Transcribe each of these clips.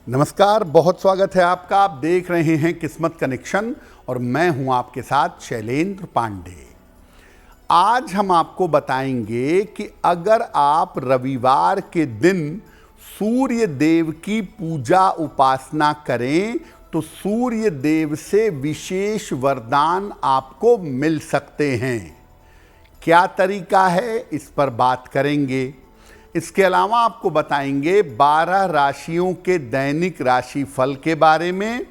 नमस्कार, बहुत स्वागत है आपका। आप देख रहे हैं किस्मत कनेक्शन और मैं हूं आपके साथ शैलेंद्र पांडे। आज हम आपको बताएंगे कि अगर आप रविवार के दिन सूर्य देव की पूजा उपासना करें तो सूर्य देव से विशेष वरदान आपको मिल सकते हैं। क्या तरीका है, इस पर बात करेंगे। इसके अलावा आपको बताएंगे 12 राशियों के दैनिक राशि फल के बारे में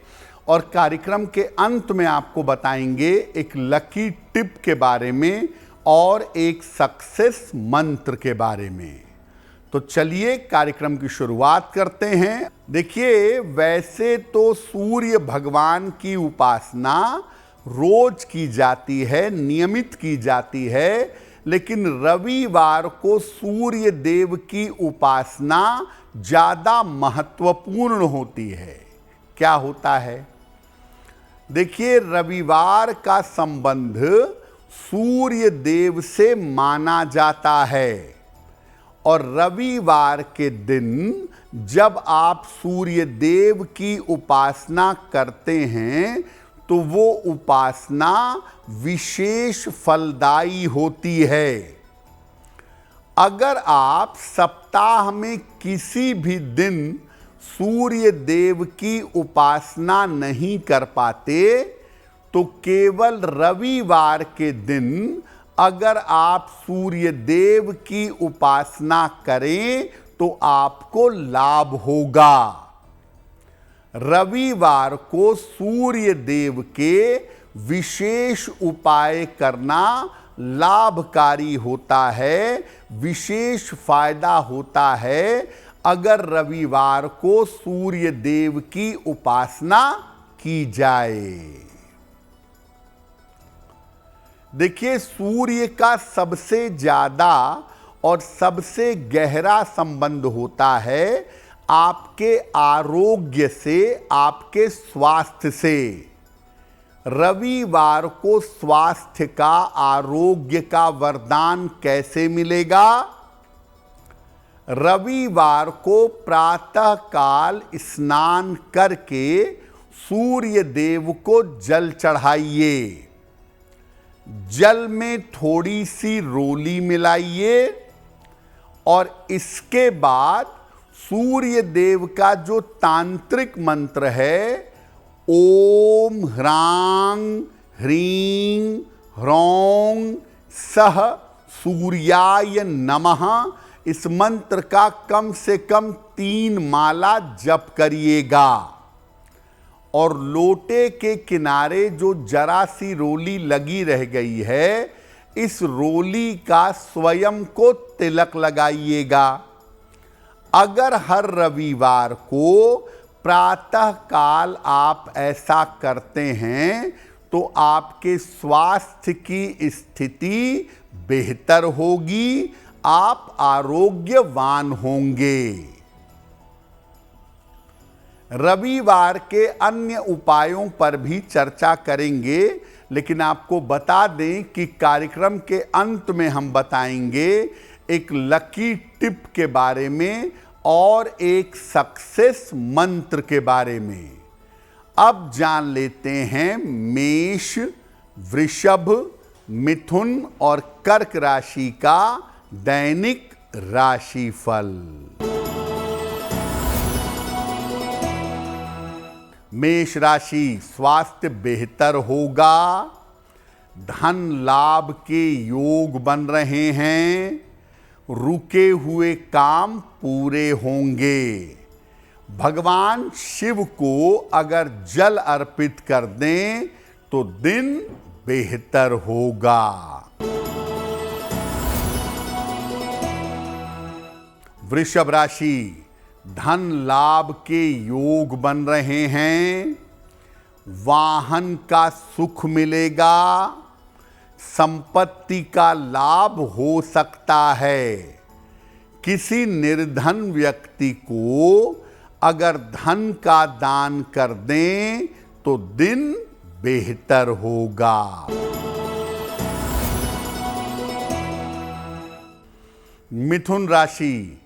और कार्यक्रम के अंत में आपको बताएंगे एक लकी टिप के बारे में और एक सक्सेस मंत्र के बारे में। तो चलिए कार्यक्रम की शुरुआत करते हैं। देखिए, वैसे तो सूर्य भगवान की उपासना रोज की जाती है, नियमित की जाती है, लेकिन रविवार को सूर्य देव की उपासना ज्यादा महत्वपूर्ण होती है। क्या होता है? देखिए, रविवार का संबंध सूर्य देव से माना जाता है और रविवार के दिन जब आप सूर्य देव की उपासना करते हैं तो वो उपासना विशेष फलदायी होती है। अगर आप सप्ताह में किसी भी दिन सूर्य देव की उपासना नहीं कर पाते तो केवल रविवार के दिन अगर आप सूर्य देव की उपासना करें तो आपको लाभ होगा। रविवार को सूर्य देव के विशेष उपाय करना लाभकारी होता है, विशेष फायदा होता है अगर रविवार को सूर्य देव की उपासना की जाए। देखिए, सूर्य का सबसे ज्यादा और सबसे गहरा संबंध होता है आपके आरोग्य से, आपके स्वास्थ्य से। रविवार को स्वास्थ्य का, आरोग्य का वरदान कैसे मिलेगा? रविवार को प्रातः काल स्नान करके सूर्य देव को जल चढ़ाइए। जल में थोड़ी सी रोली मिलाइए और इसके बाद सूर्य देव का जो तांत्रिक मंत्र है, ओम ह्रांग ह्रीं ह्रौं सह सूर्याय नमः, इस मंत्र का कम से कम 3 माला जप करिएगा और लोटे के किनारे जो जरा सी रोली लगी रह गई है, इस रोली का स्वयं को तिलक लगाइएगा। अगर हर रविवार को प्रातः काल आप ऐसा करते हैं तो आपके स्वास्थ्य की स्थिति बेहतर होगी, आप आरोग्यवान होंगे। रविवार के अन्य उपायों पर भी चर्चा करेंगे, लेकिन आपको बता दें कि कार्यक्रम के अंत में हम बताएंगे एक लकी टिप के बारे में और एक सक्सेस मंत्र के बारे में। अब जान लेते हैं मेष, वृषभ, मिथुन और कर्क राशि का दैनिक राशिफल। मेष राशि, स्वास्थ्य बेहतर होगा, धन लाभ के योग बन रहे हैं, रुके हुए काम पूरे होंगे। भगवान शिव को अगर जल अर्पित कर दें तो दिन बेहतर होगा। वृषभ राशि, धन लाभ के योग बन रहे हैं, वाहन का सुख मिलेगा, संपत्ति का लाभ हो सकता है। किसी निर्धन व्यक्ति को अगर धन का दान कर दें तो दिन बेहतर होगा। मिथुन राशि,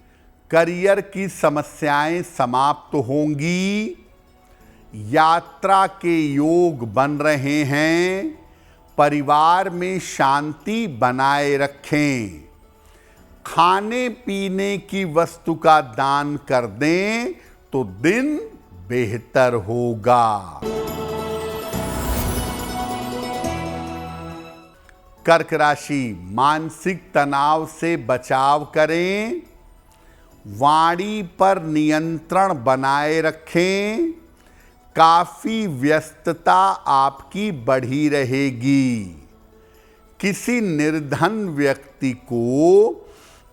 करियर की समस्याएं समाप्त होंगी, यात्रा के योग बन रहे हैं, परिवार में शांति बनाए रखें, खाने पीने की वस्तु का दान कर दें तो दिन बेहतर होगा। कर्क राशि, मानसिक तनाव से बचाव करें, वाणी पर नियंत्रण बनाए रखें, काफी व्यस्तता आपकी बढ़ी रहेगी। किसी निर्धन व्यक्ति को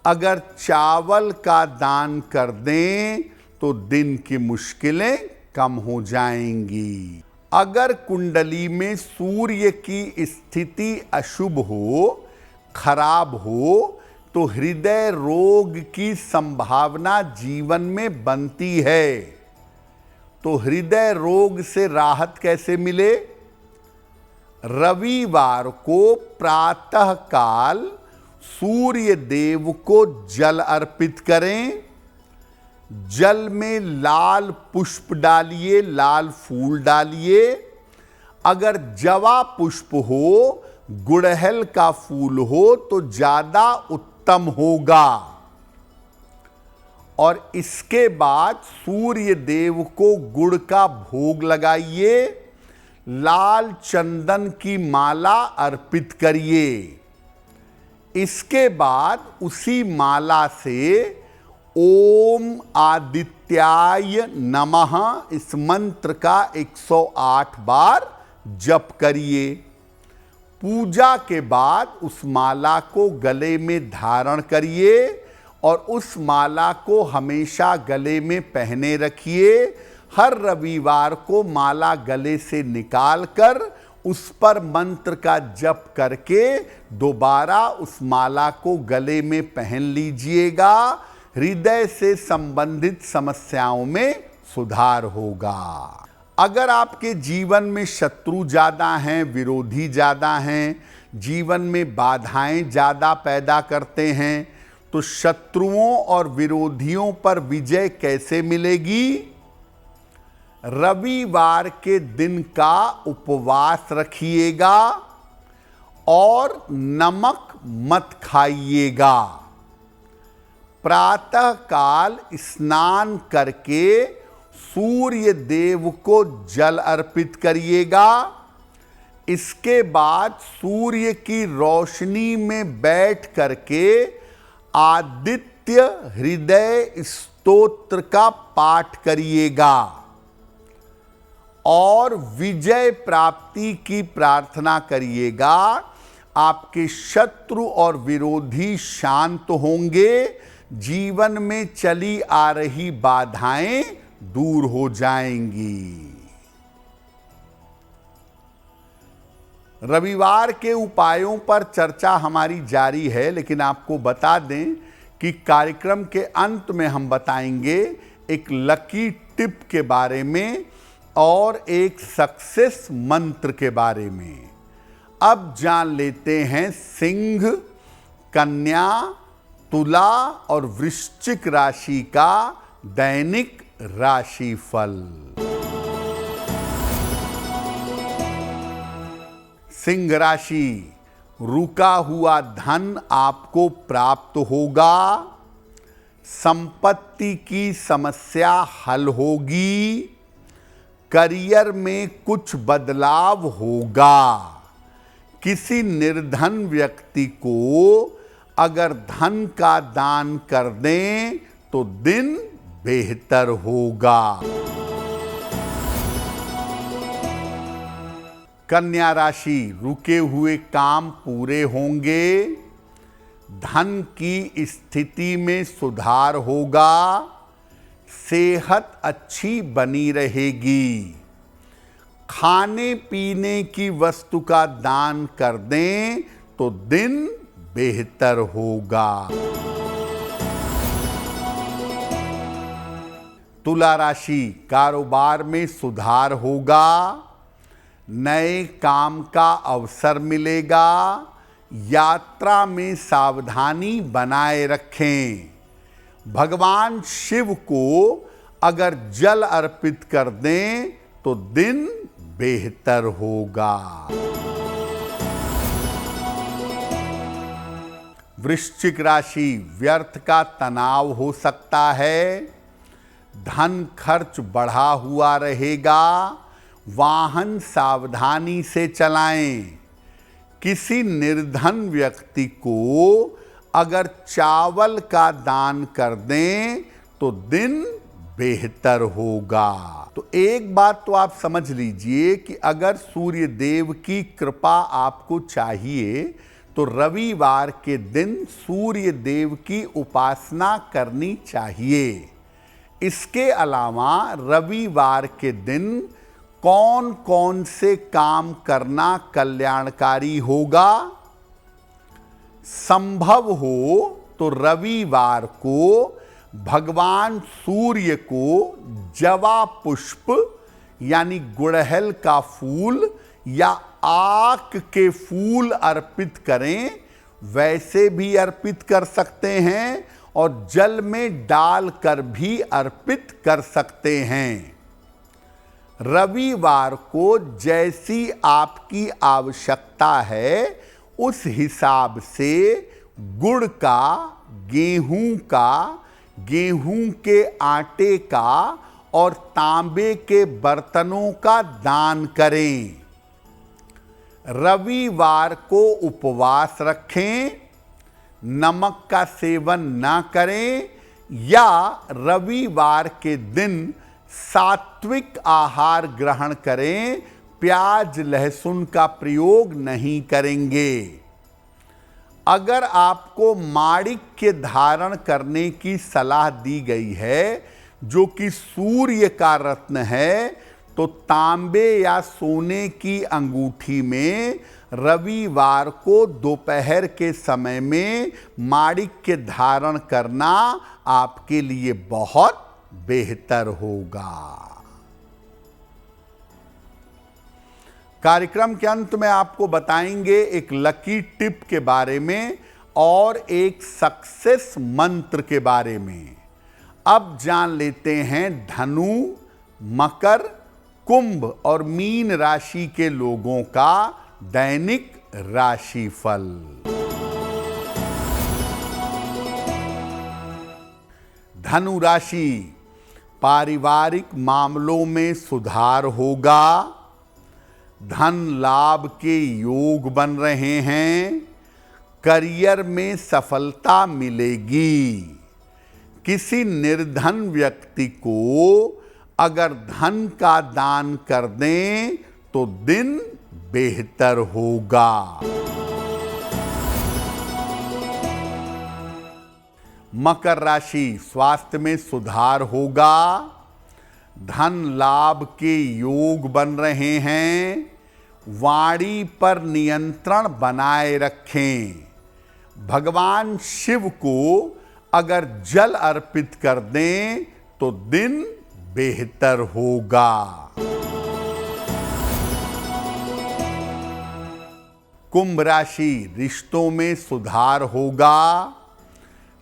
अगर चावल का दान कर दें तो दिन की मुश्किलें कम हो जाएंगी। अगर कुंडली में सूर्य की स्थिति अशुभ हो, खराब हो, तो हृदय रोग की संभावना जीवन में बनती है। तो हृदय रोग से राहत कैसे मिले? रविवार को प्रातः काल सूर्य देव को जल अर्पित करें। जल में लाल पुष्प डालिए, लाल फूल डालिए। अगर जवा पुष्प हो, गुड़हल का फूल हो तो ज्यादा उत्तम होगा। और इसके बाद सूर्य देव को गुड़ का भोग लगाइए, लाल चंदन की माला अर्पित करिए। इसके बाद उसी माला से ओम आदित्याय नमः इस मंत्र का 108 बार जप करिए। पूजा के बाद उस माला को गले में धारण करिए और उस माला को हमेशा गले में पहने रखिए। हर रविवार को माला गले से निकालकर उस पर मंत्र का जप करके दोबारा उस माला को गले में पहन लीजिएगा। हृदय से संबंधित समस्याओं में सुधार होगा। अगर आपके जीवन में शत्रु ज्यादा हैं, विरोधी ज्यादा हैं, जीवन में बाधाएं ज्यादा पैदा करते हैं, तो शत्रुओं और विरोधियों पर विजय कैसे मिलेगी? रविवार के दिन का उपवास रखिएगा और नमक मत खाइएगा। प्रातः काल स्नान करके सूर्य देव को जल अर्पित करिएगा। इसके बाद सूर्य की रोशनी में बैठ करके आदित्य हृदय स्तोत्र का पाठ करिएगा और विजय प्राप्ति की प्रार्थना करिएगा। आपके शत्रु और विरोधी शांत होंगे, जीवन में चली आ रही बाधाएं दूर हो जाएंगी। रविवार के उपायों पर चर्चा हमारी जारी है, लेकिन आपको बता दें कि कार्यक्रम के अंत में हम बताएंगे एक लकी टिप के बारे में और एक सक्सेस मंत्र के बारे में। अब जान लेते हैं सिंह, कन्या, तुला और वृश्चिक राशि का दैनिक राशिफल। सिंह राशि, रुका हुआ धन आपको प्राप्त होगा, संपत्ति की समस्या हल होगी, करियर में कुछ बदलाव होगा। किसी निर्धन व्यक्ति को अगर धन का दान कर दें तो दिन बेहतर होगा। कन्या राशि, रुके हुए काम पूरे होंगे, धन की स्थिति में सुधार होगा, सेहत अच्छी बनी रहेगी, खाने पीने की वस्तु का दान कर दें तो दिन बेहतर होगा। तुला राशि, कारोबार में सुधार होगा, नए काम का अवसर मिलेगा, यात्रा में सावधानी बनाए रखें, भगवान शिव को अगर जल अर्पित कर दें तो दिन बेहतर होगा। वृश्चिक राशि, व्यर्थ का तनाव हो सकता है, धन खर्च बढ़ा हुआ रहेगा, वाहन सावधानी से चलाएं। किसी निर्धन व्यक्ति को अगर चावल का दान कर दें तो दिन बेहतर होगा। तो एक बात तो आप समझ लीजिए कि अगर सूर्य देव की कृपा आपको चाहिए तो रविवार के दिन सूर्य देव की उपासना करनी चाहिए। इसके अलावा रविवार के दिन कौन कौन से काम करना कल्याणकारी होगा? संभव हो तो रविवार को भगवान सूर्य को जवा पुष्प यानी गुड़हल का फूल या आक के फूल अर्पित करें। वैसे भी अर्पित कर सकते हैं और जल में डालकर भी अर्पित कर सकते हैं। रविवार को जैसी आपकी आवश्यकता है उस हिसाब से गुड़ का, गेहूं का, गेहूं के आटे का और तांबे के बर्तनों का दान करें। रविवार को उपवास रखें, नमक का सेवन न करें या रविवार के दिन सात्विक आहार ग्रहण करें, प्याज लहसुन का प्रयोग नहीं करेंगे। अगर आपको माणिक्य धारण करने की सलाह दी गई है जो कि सूर्य का रत्न है, तो तांबे या सोने की अंगूठी में रविवार को दोपहर के समय में माणिक्य धारण करना आपके लिए बहुत बेहतर होगा। कार्यक्रम के अंत में आपको बताएंगे एक लकी टिप के बारे में और एक सक्सेस मंत्र के बारे में। अब जान लेते हैं धनु, मकर, कुंभ और मीन राशि के लोगों का दैनिक राशिफल। धनु राशि, पारिवारिक मामलों में सुधार होगा, धन लाभ के योग बन रहे हैं, करियर में सफलता मिलेगी। किसी निर्धन व्यक्ति को अगर धन का दान कर दें तो दिन बेहतर होगा। मकर राशि, स्वास्थ्य में सुधार होगा, धन लाभ के योग बन रहे हैं, वाणी पर नियंत्रण बनाए रखें। भगवान शिव को अगर जल अर्पित कर दें तो दिन बेहतर होगा। कुंभ राशि, रिश्तों में सुधार होगा,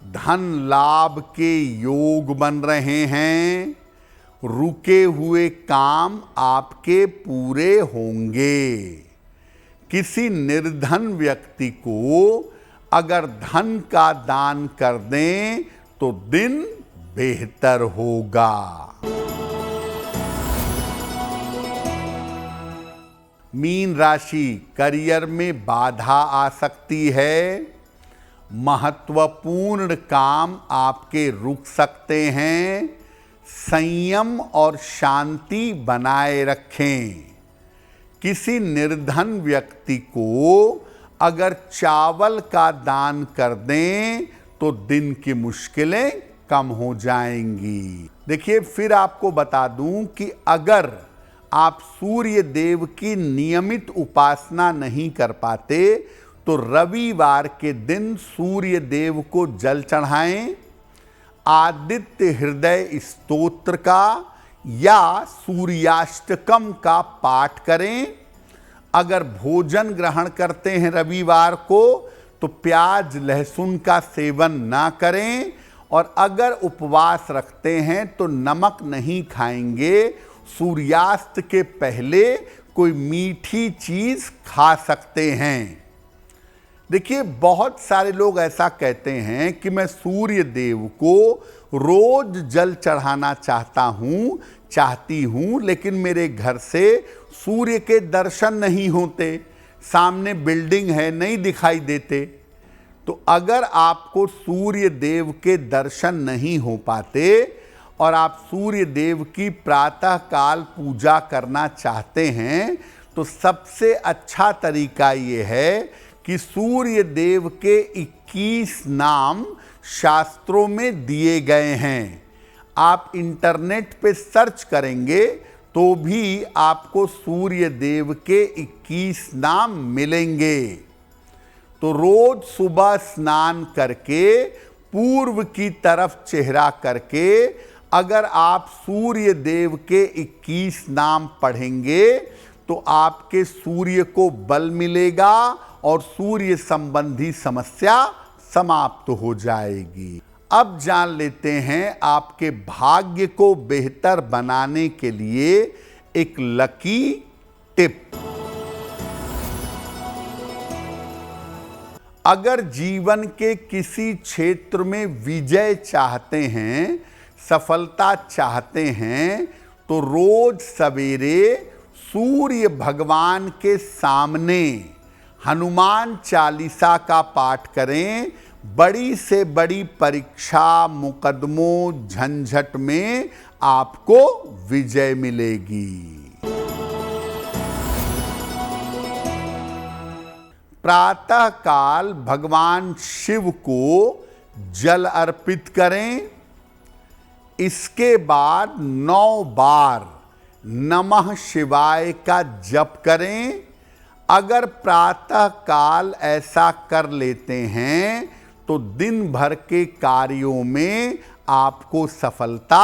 धन लाभ के योग बन रहे हैं, रुके हुए काम आपके पूरे होंगे। किसी निर्धन व्यक्ति को अगर धन का दान कर दें तो दिन बेहतर होगा। मीन राशि, करियर में बाधा आ सकती है, महत्वपूर्ण काम आपके रुक सकते हैं, संयम और शांति बनाए रखें। किसी निर्धन व्यक्ति को अगर चावल का दान कर दें तो दिन की मुश्किलें कम हो जाएंगी। देखिए, फिर आपको बता दूं कि अगर आप सूर्य देव की नियमित उपासना नहीं कर पाते तो रविवार के दिन सूर्य देव को जल चढ़ाएं, आदित्य हृदय स्तोत्र का या सूर्याष्टकम का पाठ करें। अगर भोजन ग्रहण करते हैं रविवार को तो प्याज लहसुन का सेवन ना करें और अगर उपवास रखते हैं तो नमक नहीं खाएंगे, सूर्यास्त के पहले कोई मीठी चीज खा सकते हैं। देखिए, बहुत सारे लोग ऐसा कहते हैं कि मैं सूर्य देव को रोज जल चढ़ाना चाहती हूं, लेकिन मेरे घर से सूर्य के दर्शन नहीं होते, सामने बिल्डिंग है, नहीं दिखाई देते। तो अगर आपको सूर्य देव के दर्शन नहीं हो पाते और आप सूर्य देव की प्रातःकाल पूजा करना चाहते हैं, तो सबसे अच्छा तरीका ये है कि सूर्य देव के 21 नाम शास्त्रों में दिए गए हैं। आप इंटरनेट पे सर्च करेंगे तो भी आपको सूर्य देव के 21 नाम मिलेंगे। तो रोज सुबह स्नान करके पूर्व की तरफ चेहरा करके अगर आप सूर्य देव के 21 नाम पढ़ेंगे तो आपके सूर्य को बल मिलेगा और सूर्य संबंधी समस्या समाप्त हो जाएगी। अब जान लेते हैं आपके भाग्य को बेहतर बनाने के लिए एक लकी टिप। अगर जीवन के किसी क्षेत्र में विजय चाहते हैं, सफलता चाहते हैं, तो रोज सवेरे सूर्य भगवान के सामने हनुमान चालीसा का पाठ करें। बड़ी से बड़ी परीक्षा, मुकदमों, झंझट में आपको विजय मिलेगी। प्रातः काल भगवान शिव को जल अर्पित करें। इसके बाद 9 बार नमः शिवाय का जप करें। अगर प्रातः काल ऐसा कर लेते हैं तो दिन भर के कार्यों में आपको सफलता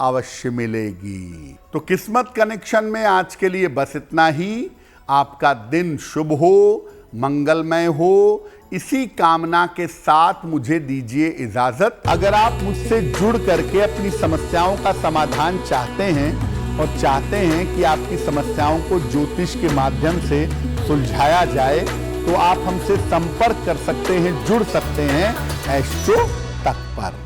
अवश्य मिलेगी। तो किस्मत कनेक्शन में आज के लिए बस इतना ही। आपका दिन शुभ हो, मंगलमय हो, इसी कामना के साथ मुझे दीजिए इजाजत। अगर आप मुझसे जुड़ करके अपनी समस्याओं का समाधान चाहते हैं और चाहते हैं कि आपकी समस्याओं को ज्योतिष के माध्यम से सुलझाया जाए, तो आप हमसे संपर्क कर सकते हैं, जुड़ सकते हैं एस्ट्रो तक पर।